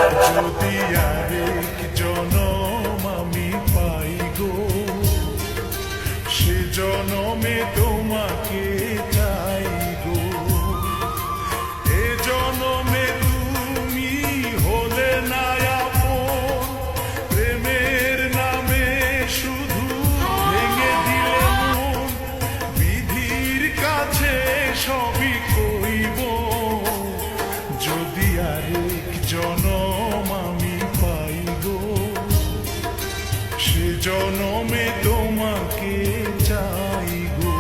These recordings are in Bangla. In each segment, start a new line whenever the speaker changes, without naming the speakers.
যদি আরেক জনম আমি পাই গো, সে জনমে তোমাকে চাই গো। এ জনমে তুমি হলে না আপন, প্রেমের নামে শুধু ভেঙে দিলে মন। বিধির কাছে সবই কইব, যদি আরেক জনম আমি পাই গো, সে জনমে তোমাকে চাই গো।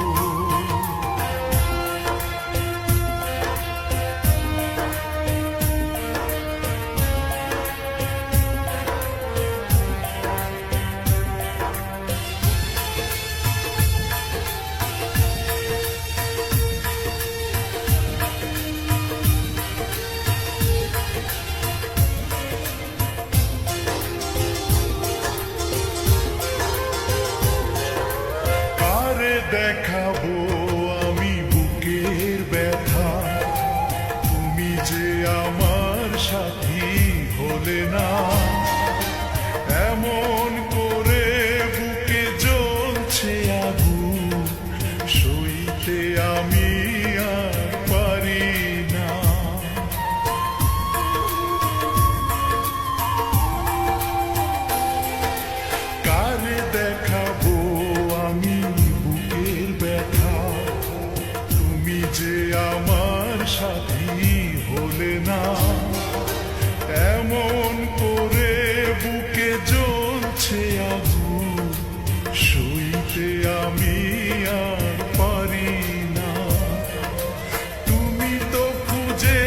দেখাবো আমি বুকের ব্যথা, তুমি যে আমার সাথী হলে না। এমন করে বুকে জ্বলছে আগুন, সইতে আমি আর পারি না। কারে দেখাবো আমি যে আমার সাথী হলে না। এমন করে বুকে জ্বলছে আগুন, সইতে আমি আর পারি না। তুমি তো খুঁজে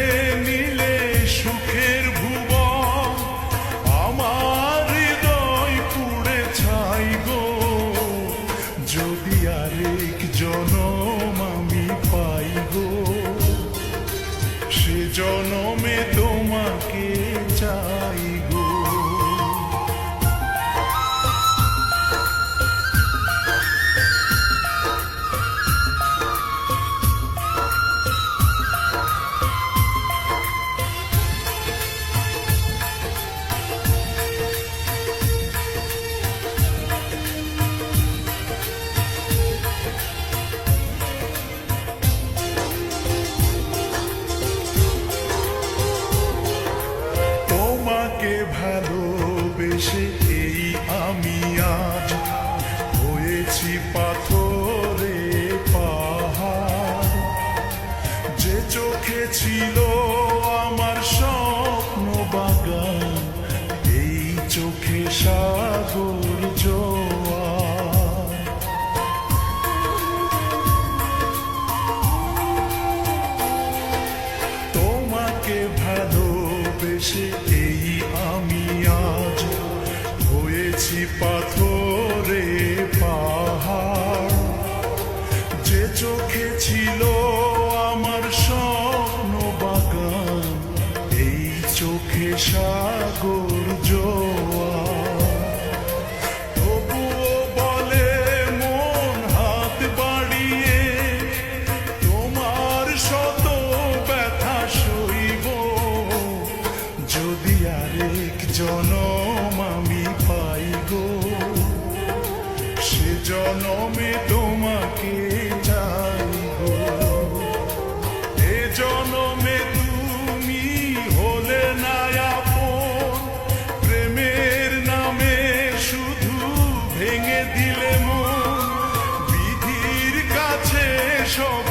নিলে সুখের ভুবন, আমার হৃদয় পুড়ে ছাই গো। যদি আরেক জনম আমি পাই গো, সে জনমে তোমাকে চাই গো। ভালোবেসে এই আমি আজ হয়েছি পাথরে পাহাড়। যে চোখে ছিল আমার স্বপ্ন বাগান, এই চোখে সাগর জোয়ার। তোমাকে ভালোবেসে এই আমি আজ হয়েছি পাথরে পাহাড়। যে চোখে ছিল আমার স্বপ্ন বাগান, এই চোখে সাগর জোয়ার। তবুও বলে মন হাত বাড়িয়ে, তোমার শত ব্যথা সইব। যদি আরেক জনম আমি পাই গো, সে জনমে তোমাকে চাই গো। এ জনমে তুমি হলে না আপন, প্রেমের নামে শুধু ভেঙে দিলে মন। বিধির কাছে সব